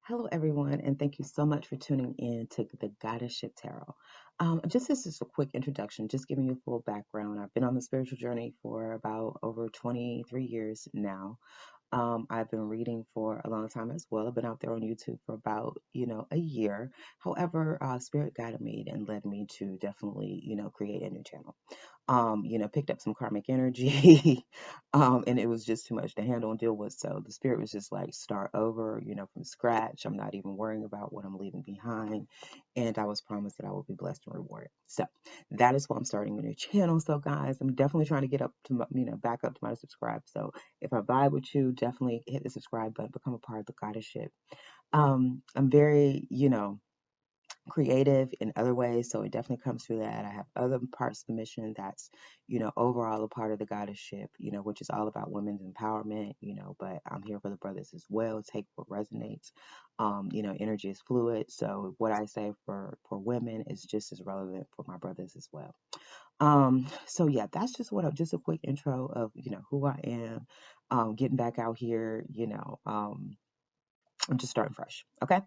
Hello, everyone, and thank you so much for tuning in to the Goddessship Tarot. Just as just a quick introduction, just giving you a full background. I've been on the spiritual journey for about over 23 years now. I've been reading for a long time as well. I've been out there on YouTube for about, a year. However, Spirit guided me and led me to definitely, create a new channel. Picked up some karmic energy, and it was just too much to handle and deal with. So the spirit was just like, start over, from scratch. I'm not even worrying about what I'm leaving behind. And I was promised that I would be blessed and rewarded. So that is why I'm starting a new channel. So guys, I'm definitely trying to get up to my, back up to my subscribe. So if I vibe with you, definitely hit the subscribe button, become a part of the goddessship. I'm very, creative in other ways, so it definitely comes through that. I have other parts of the mission that's, overall a part of the goddessship, which is all about women's empowerment, but I'm here for the brothers as well. Take what resonates. Energy is fluid, so what I say for women is just as relevant for my brothers as well. So yeah, that's just a quick intro of, who I am, getting back out here, I'm just starting fresh. Okay.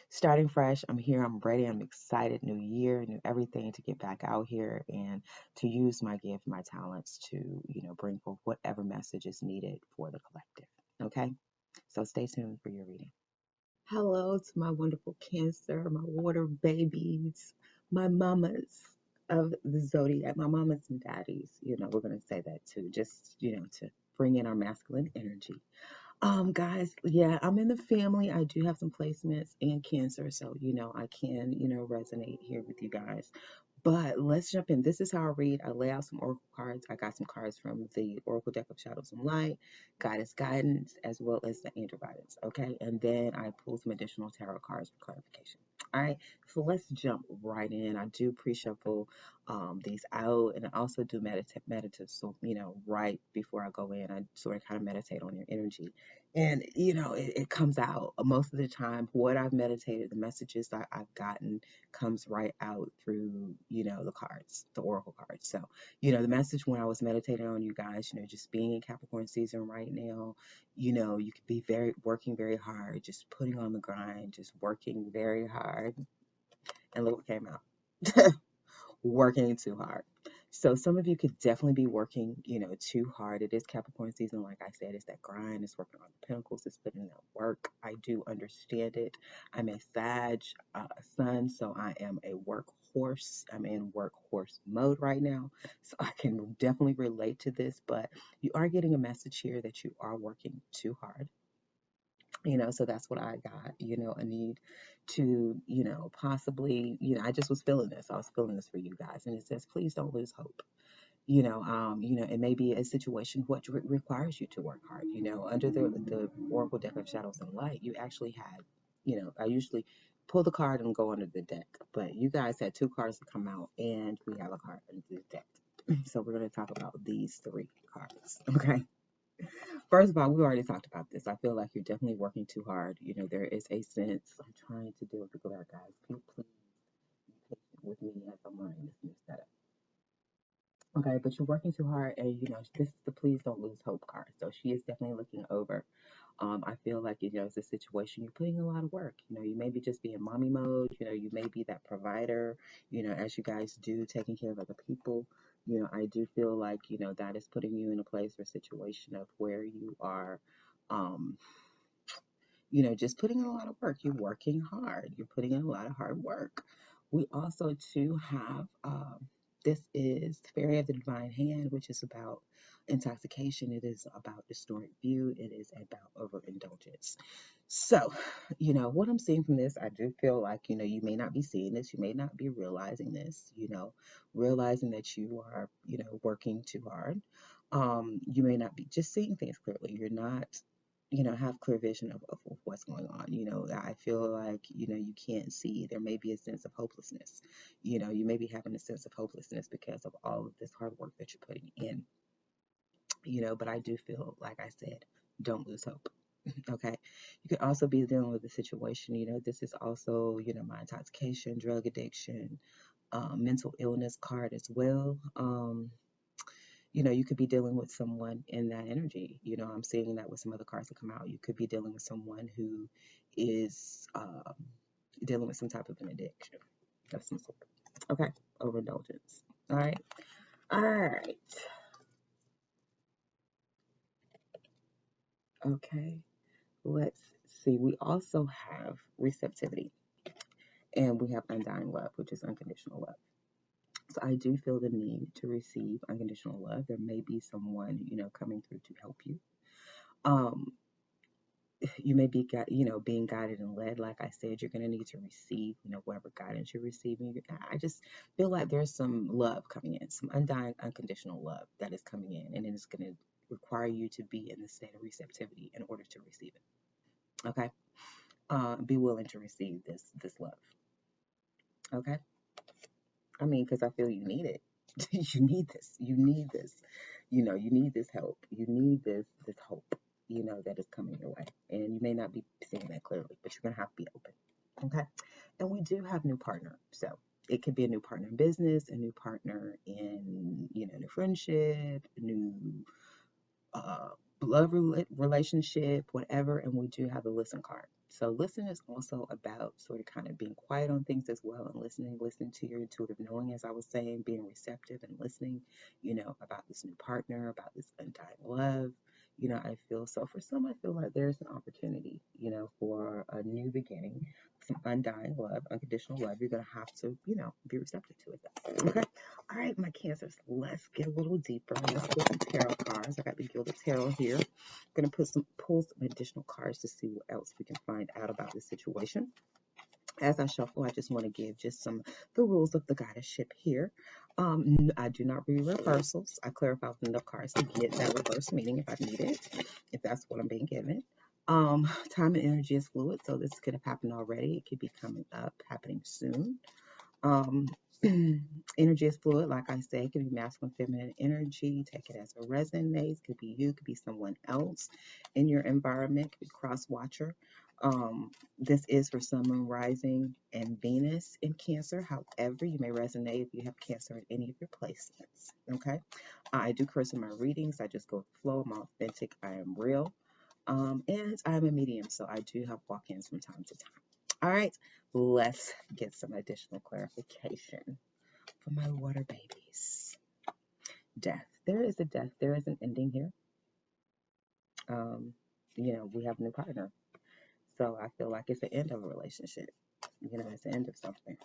Starting fresh. I'm here. I'm ready. I'm excited. New year, new everything to get back out here and to use my gift, my talents to, bring forth whatever message is needed for the collective. Okay. So stay tuned for your reading. Hello to my wonderful Cancer, my water babies, my mamas of the zodiac, my mamas and daddies. We're going to say that too, just, to bring in our masculine energy. Guys, yeah, I'm in the family. I do have some placements in Cancer, so I can, resonate here with you guys. But let's jump in. This is how I read. I lay out some oracle cards. I got some cards from the Oracle deck of Shadows and Light, Goddess Guidance, as well as the Angel Guidance. Okay, and then I pull some additional tarot cards for clarification. All right, so let's jump right in. I do pre-shuffle these out, and I also do meditative. So right before I go in, I sort of kind of meditate on your energy, and it comes out most of the time. What I've meditated, the messages that I've gotten comes right out through, the cards, the oracle cards. So, the message when I was meditating on you guys, just being in Capricorn season right now, you could be working very hard, just putting on the grind, just working very hard. And look what came out. Working too hard. So some of you could definitely be working, too hard. It is Capricorn season, like I said, it's that grind, it's working on the pinnacles, it's putting in that work. I do understand it. I'm a Sag sun, so I am a workhorse. I'm in workhorse mode right now, so I can definitely relate to this. But you are getting a message here that you are working too hard. So that's what I got, a need to, possibly, I just was feeling this. I was feeling this for you guys. And it says, please don't lose hope. It may be a situation what requires you to work hard. Under the Oracle deck of Shadows and Light, you actually had, I usually pull the card and go under the deck, but you guys had two cards to come out, and we have a card under the deck. So we're going to talk about these three cards. Okay. First of all, we already talked about this. I feel like you're definitely working too hard. There is a sense. I'm trying to deal with the glare, guys. Please be patient with me as I'm learning this new setup. Okay, but you're working too hard, and this is the please don't lose hope card. So she is definitely looking over. I feel like it's a situation you're putting a lot of work. You may be just be in mommy mode. You may be that provider. As you guys do, taking care of other people. I do feel like that is putting you in a place or situation of where you are, um, just putting in a lot of work. You're working hard. You're putting in a lot of hard work. We also too have this is Fairy of the Divine Hand, which is about intoxication. It is about distorted view. It is about overindulgence. So, what I'm seeing from this, I do feel like, you may not be seeing this, you may not be realizing this, realizing that you are, working too hard. You may not be just seeing things clearly. You're not, have clear vision of what's going on. I feel like, you can't see. There may be a sense of hopelessness. You may be having a sense of hopelessness because of all of this hard work that you're putting in, but I do feel, like I said, don't lose hope. Okay. You could also be dealing with the situation, this is also, my intoxication, drug addiction, mental illness card as well. You could be dealing with someone in that energy. I'm seeing that with some other cards that come out. You could be dealing with someone who is dealing with some type of an addiction of some sort. Okay, overindulgence. All right. All right. Okay. Let's see. We also have receptivity, and we have undying love, which is unconditional love. So I do feel the need to receive unconditional love. There may be someone, coming through to help you. Um, you may be being guided and led. Like I said, you're going to need to receive, whatever guidance you're receiving. I just feel like there's some love coming in, some undying, unconditional love that is coming in, and it is going to require you to be in the state of receptivity in order to receive it. Okay. Be willing to receive this love. Okay. I mean, because I feel you need it. You need this. You need this. You need this help. You need this hope, that is coming your way. And you may not be seeing that clearly, but you're gonna have to be open. Okay. And we do have new partner. So it could be a new partner in business, a new partner in, new friendship, new uh, love relationship, whatever. And we do have the listen card. So listen is also about sort of kind of being quiet on things as well and listening to your intuitive knowing, as I was saying, being receptive and listening, about this new partner, about this undying love. I feel so for some, I feel like there's an opportunity, for a new beginning, some undying love, unconditional love. You're going to have to, be receptive to it. Okay. All right, my Cancers, let's get a little deeper. Let's get some tarot cards. I got the Gilded Tarot here. I'm going to pull some additional cards to see what else we can find out about this situation. As I shuffle, I just want to give just the rules of the goddessship here. I do not read reversals. I clarify with enough cards to get that reverse meaning if I need it, if that's what I'm being given. Time and energy is fluid, so this could have happened already. It could be coming up, happening soon. Um, energy is fluid, like I said. It could be masculine, feminine energy. Take it as it resonates. Could be you, could be someone else in your environment. Could be cross watcher. This is for Sun, Moon, Rising, and Venus in Cancer. However, you may resonate if you have Cancer in any of your placements. Okay, I do curse in my readings. I just go with the flow. I'm authentic. I am real. And I'm a medium, so I do have walk-ins from time to time. All right, let's get some additional clarification for my water babies. Death. There is a death. There is an ending here. We have a new partner. So I feel like it's the end of a relationship. It's the end of something.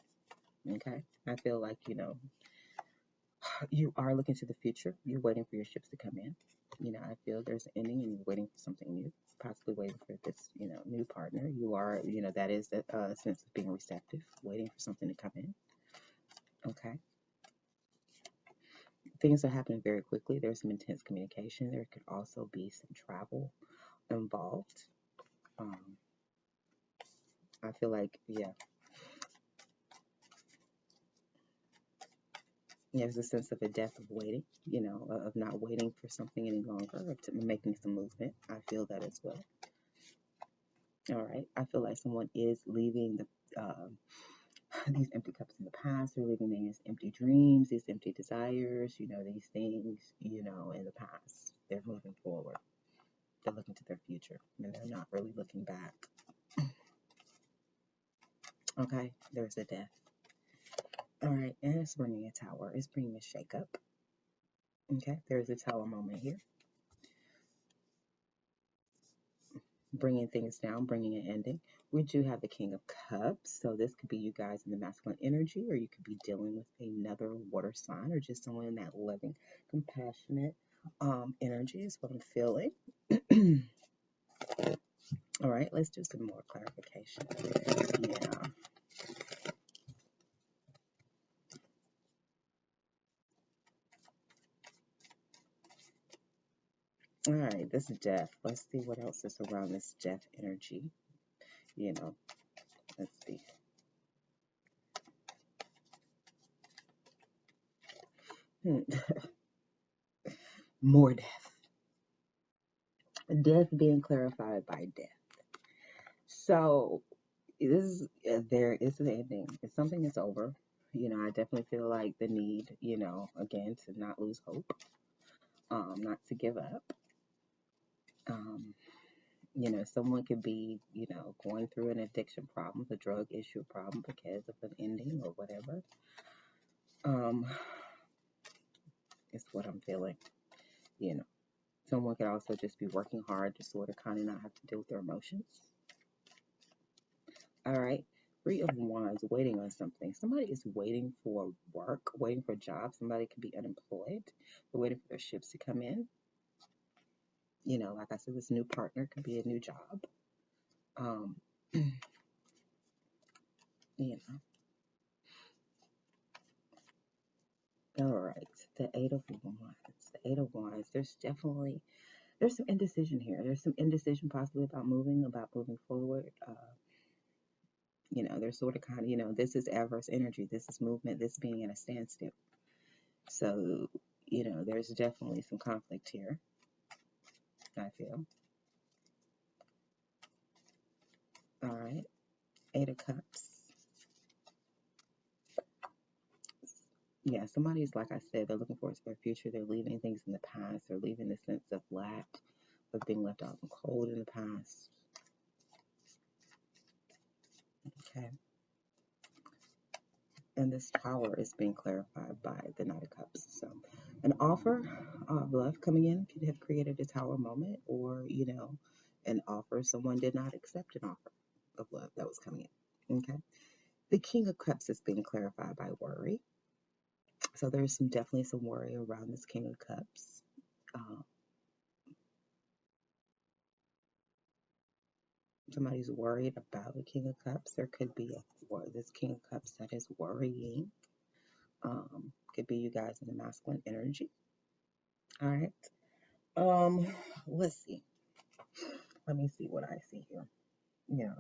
Okay. I feel like, you are looking to the future. You're waiting for your ships to come in. I feel there's an ending and you're waiting for something new, possibly waiting for this, new partner. You are, that is a sense of being receptive, waiting for something to come in. Okay. Things are happening very quickly. There's some intense communication. There could also be some travel involved. I feel like, there's a sense of a death of waiting, of not waiting for something any longer, or to making some movement. I feel that as well. All right. I feel like someone is leaving these empty cups in the past. They're leaving these empty dreams, these empty desires, these things, in the past. They're moving forward. They're looking to their future, and they're not really looking back. Okay, there's a death. All right, and it's bringing a tower. It's bringing a shakeup. Okay, there's a tower moment here. Bringing things down, bringing an ending. We do have the King of Cups, so this could be you guys in the masculine energy, or you could be dealing with another water sign, or just someone in that loving, compassionate energy is what I'm feeling. All right, let's do some more clarification. Yeah. All right, this death. Let's see what else is around this death energy. Let's see. More death. Death being clarified by death. So there is an ending. It's something that's over. I definitely feel like the need, again, to not lose hope. not to give up. Um, someone could be, going through an addiction problem, a drug issue problem because of an ending or whatever. Um, is what I'm feeling. You know, someone could also just be working hard to sort of kind of not have to deal with their emotions. All right. Three of Wands, waiting on something. Somebody is waiting for work, waiting for a job. Somebody could be unemployed. They're waiting for their ships to come in. Like I said, this new partner could be a new job. Um, you know. All right. The Eight of Wands. The Eight of Wands. There's some indecision here. There's some indecision possibly about moving forward. There's sort of kind of, this is adverse energy. This is movement. This being in a standstill. So, there's definitely some conflict here, I feel. All right. Eight of Cups. Yeah, somebody's, like I said, they're looking forward to their future. They're leaving things in the past. They're leaving the sense of lack, of being left out in the cold in the past. Okay. And this Tower is being clarified by the Knight of Cups. So an offer of love coming in could have created a Tower moment, or, an offer, someone did not accept an offer of love that was coming in. Okay. The King of Cups is being clarified by worry. So there's definitely some worry around this King of Cups. Somebody's worried about the King of Cups. There could be this King of Cups that is worrying. Could be you guys in the masculine energy. All right. Let's see. Let me see what I see here.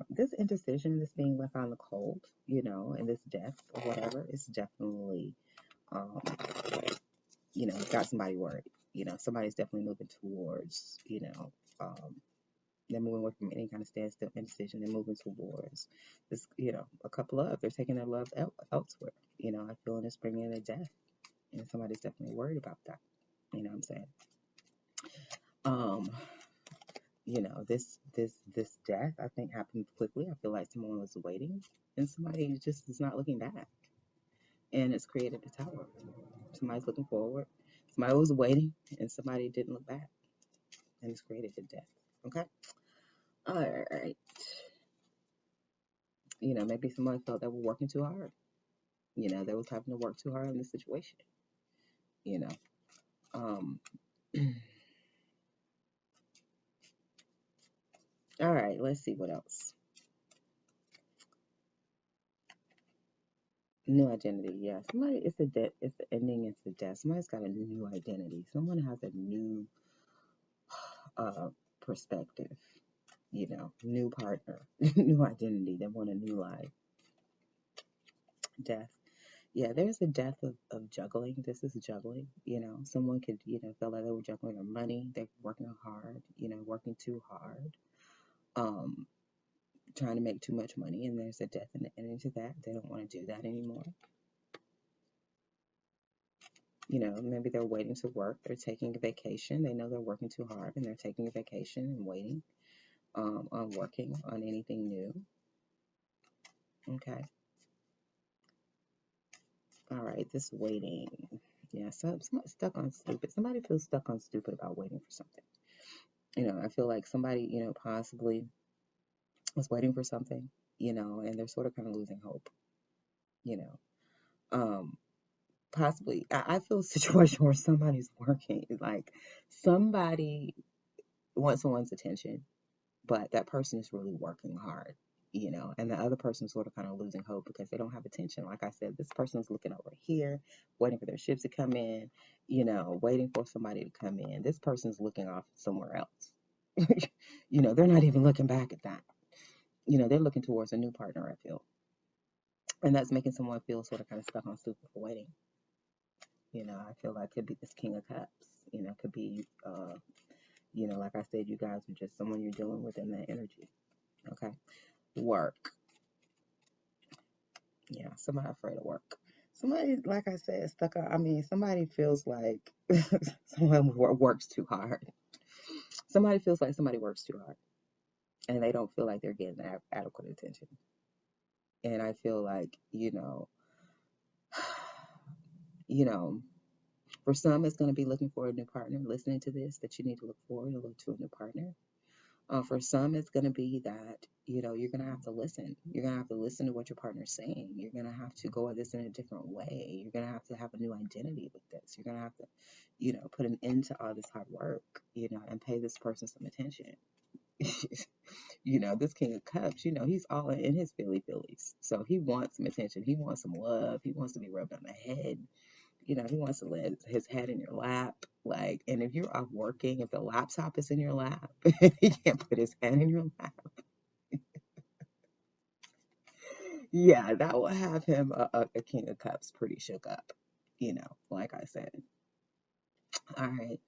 This indecision, this being left on the cold, and this death or whatever is definitely, got somebody worried. Somebody's definitely moving towards, they're moving away from any kind of standstill indecision. They're moving towards this, a couple of, they're taking their love elsewhere. I feel in this bringing in a death, and somebody's definitely worried about that. You know what I'm saying? This death, I think, happened quickly. I feel like someone was waiting, and somebody just is not looking back, and it's created a tower. Somebody's looking forward. Somebody was waiting, and somebody didn't look back, and it's created a death. Okay. All right. Maybe somebody felt they were working too hard. They was having to work too hard in this situation. You know. Um. All right. Let's see what else. New identity, yeah. Somebody, it's a death, it's the ending, it's the death. Somebody's got a new identity. Someone has a new perspective, new partner, new identity. They want a new life. Death. Yeah, there's a death of juggling. This is juggling. Someone could, feel like they were juggling their money. They're working hard, working too hard, trying to make too much money. And there's a death in the ending to that. They don't want to do that anymore. Maybe they're waiting to work. They're taking a vacation. They know they're working too hard, and they're taking a vacation and waiting on working on anything new. Okay. All right. This waiting. Yeah. Somebody's stuck on stupid. Somebody feels stuck on stupid about waiting for something. I feel like somebody, possibly was waiting for something, and they're sort of kind of losing hope. You know. Possibly, I feel a situation where somebody's working, like somebody wants someone's attention, but that person is really working hard, and the other person's sort of kind of losing hope because they don't have attention. Like I said, this person's looking over here, waiting for their ships to come in, waiting for somebody to come in. This person's looking off somewhere else. They're not even looking back at that. They're looking towards a new partner, I feel. And that's making someone feel sort of kind of stuck on stupid for waiting. I feel like could be this King of Cups. Could be, like I said, you guys are just someone you're dealing with in that energy. Okay. Work. Yeah, somebody afraid of work. Somebody, like I said, stuck out. I mean, somebody feels like someone works too hard. Somebody feels like somebody works too hard and they don't feel like they're getting adequate attention. And I feel like, you know, for some, it's going to be looking for a new partner, listening to this, that you need to look forward and look to a new partner. For some, it's going to be that, you're going to have to listen. You're going to have to listen to what your partner's saying. You're going to have to go at this in a different way. You're going to have a new identity with this. You're going to have to, put an end to all this hard work, and pay this person some attention. This King of Cups, he's all in his feelies. So he wants some attention. He wants some love. He wants to be rubbed on the head. He wants to lay his head in your lap. Like, and if you're off working, if the laptop is in your lap, he can't put his head in your lap. Yeah, that will have him a King of Cups pretty shook up, like I said. All right.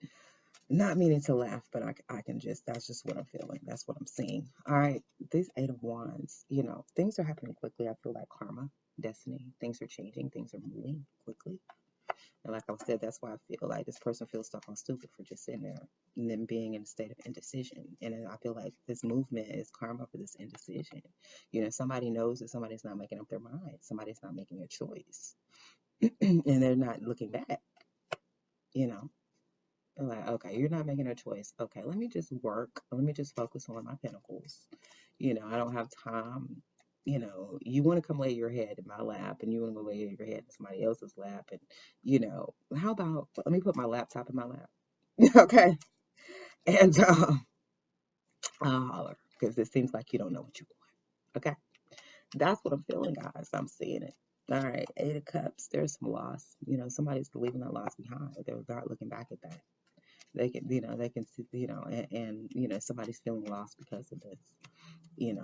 Not meaning to laugh, but I can just, that's just what I'm feeling. That's what I'm seeing. All right. This Eight of Wands, things are happening quickly. I feel like karma, destiny, things are changing, things are moving quickly. And like I said, that's why I feel like this person feels stuck on stupid for just sitting there and then being in a state of indecision. And I feel like this movement is karma for this indecision. Somebody knows that somebody's not making up their mind. Somebody's not making a choice. And they're not looking back, you know. They're like, okay, you're not making a choice. Okay, let me just work. Let me just focus on my pinnacles. I don't have time. You want to come lay your head in my lap and you want to go lay your head in somebody else's lap. And, how about, let me put my laptop in my lap. Okay. And I'll holler because it seems like you don't know what you want. Okay. That's what I'm feeling, guys. I'm seeing it. All right. Eight of Cups. There's some loss. Somebody's leaving that loss behind. They're not looking back at that. They can see, somebody's feeling lost because of this.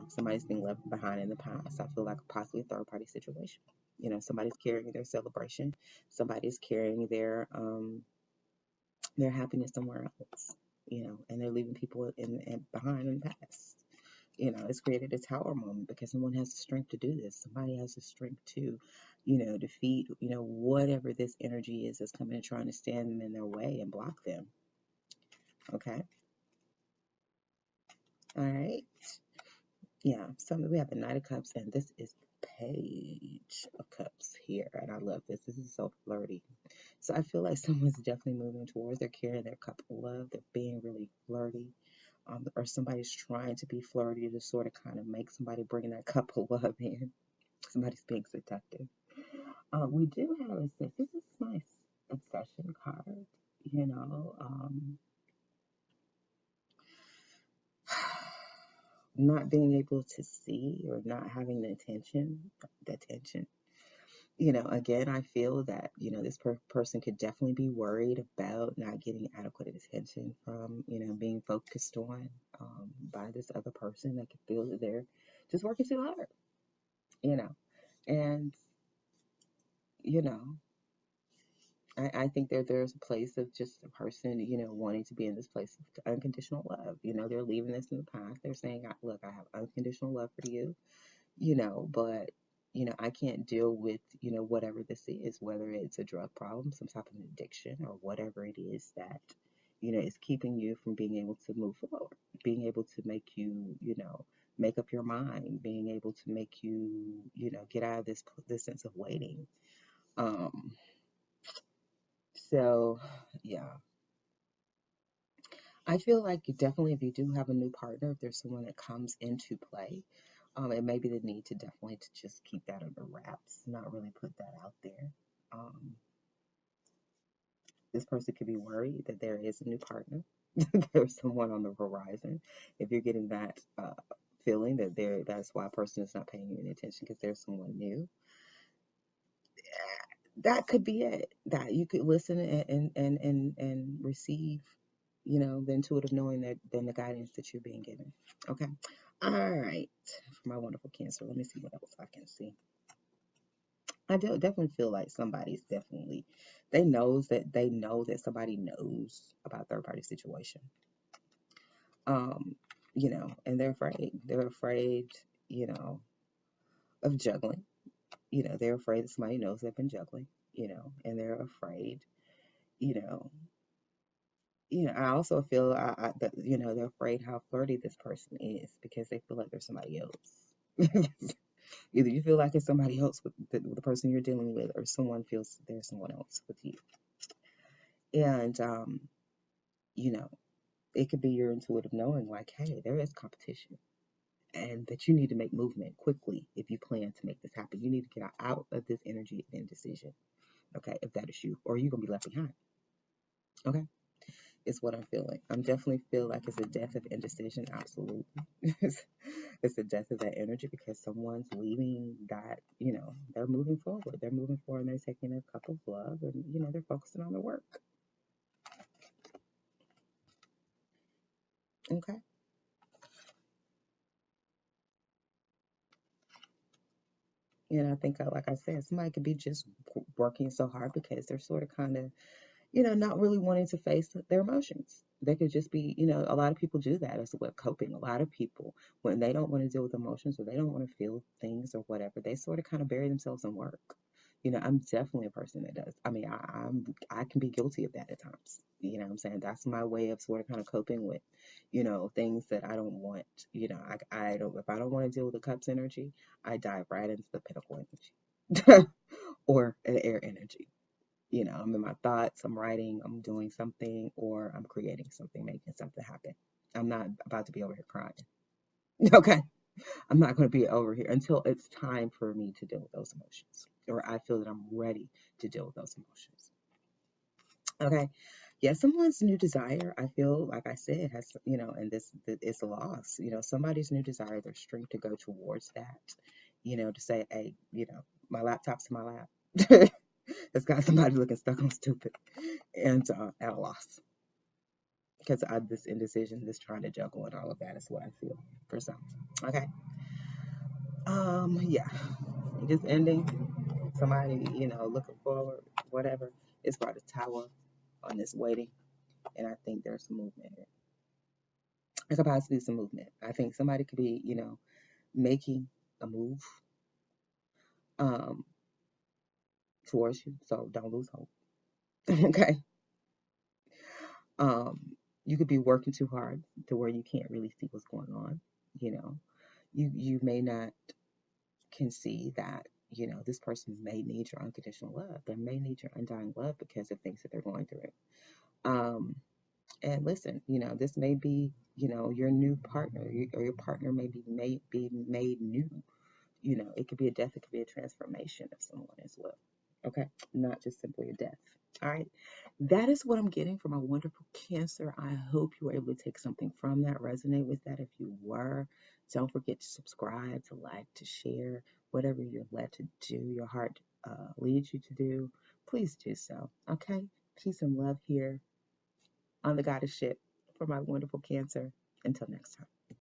Somebody's being left behind in the past. I feel like possibly a third party situation. Somebody's carrying their celebration. Somebody's carrying their happiness somewhere else. And they're leaving people in behind in the past. It's created a tower moment because someone has the strength to do this. Somebody has the strength to, defeat, whatever this energy is that's coming and trying to stand in their way and block them. Okay. All right. Yeah, so we have the Knight of Cups, and this is the Page of Cups here, and I love this. This is so flirty. So I feel like someone's definitely moving towards, they're carrying their cup of love, they're being really flirty, or somebody's trying to be flirty to sort of kind of make somebody bring that cup of love in. Somebody's being seductive. We do have a this is my obsession card, you know. Not being able to see or not having the attention. Again, I feel that, this person could definitely be worried about not getting adequate attention from, being focused on by this other person. That could feel that they're just working too hard, you know. And, you know, I think there's a place of just a person, wanting to be in this place of unconditional love. They're leaving this in the past. They're saying, look, I have unconditional love for you, but I can't deal with, whatever this is, whether it's a drug problem, some type of addiction, or whatever it is that, is keeping you from being able to move forward, being able to make you, make up your mind, being able to make you, get out of this sense of waiting. Um, so yeah, I feel like definitely if you do have a new partner, if there's someone that comes into play, it may be the need to definitely to just keep that under wraps, not really put that out there. Um, this person could be worried that there is a new partner, there's someone on the horizon. If you're getting that feeling that that's why a person is not paying you any attention because there's someone new, that could be it. That you could listen and receive, the intuitive knowing that then the guidance that you're being given. Okay. All right. For my wonderful Cancer, let me see what else I can see. I definitely feel like somebody's definitely they know that somebody knows about third party situation. Um, and they're afraid. They're afraid, of juggling. they're afraid that somebody knows they've been juggling, and they're afraid, you know, I also feel that, they're afraid how flirty this person is because they feel like there's somebody else. Either you feel like it's somebody else with the person you're dealing with, or someone feels there's someone else with you. And, you know, it could be your intuitive knowing, like, hey, there is competition, and that you need to make movement quickly if you plan to make this happen. You need to get out of this energy of indecision, okay, if that is you, or you're going to be left behind, okay? Is what I'm feeling. I'm definitely feel like it's a death of indecision, absolutely. It's a death of that energy because someone's leaving that, they're moving forward. They're moving forward and they're taking a cup of love and, they're focusing on the work. Okay. And I think, like I said, somebody could be just working so hard because they're sort of kind of, not really wanting to face their emotions. They could just be, a lot of people do that as well, coping. A lot of people, when they don't want to deal with emotions or they don't want to feel things or whatever, they sort of kind of bury themselves in work. I'm definitely a person that does. I mean, I can be guilty of that at times. You know what I'm saying? That's my way of sort of kind of coping with, things that I don't want. I don't, if I don't want to deal with the cups energy, I dive right into the pinnacle energy or the air energy. I'm in my thoughts, I'm writing, I'm doing something, or I'm creating something, making something happen. I'm not about to be over here crying. Okay. I'm not going to be over here until it's time for me to deal with those emotions, or I feel that I'm ready to deal with those emotions. Okay. Yeah, someone's new desire, I feel, like I said, has, and this is a loss. Somebody's new desire, their strength to go towards that, to say, hey, my laptop's in my lap. It's got somebody looking stuck on stupid and at a loss because this indecision, this trying to juggle, and all of that is what I feel for some. Okay. Yeah, just ending. Somebody, looking forward, whatever. It's brought a tower on this waiting, and I think there's some movement here. There's possibly some movement. I think somebody could be, making a move um towards you, so don't lose hope. Okay. Um, you could be working too hard to where you can't really see what's going on. You know, you may not can see that this person may need your unconditional love. They may need your undying love because of things that they're going through. Um, and listen, this may be your new partner, or your partner may be made new. It could be a death, it could be a transformation of someone as well. Okay, not just simply a death. All right, that is what I'm getting from a wonderful Cancer. I hope you were able to take something from that, resonate with that. If you were, don't forget to subscribe, to like, to share, whatever you're led to do, your heart leads you to do. Please do so. Okay, peace and love here on the goddess ship for my wonderful Cancer. Until next time.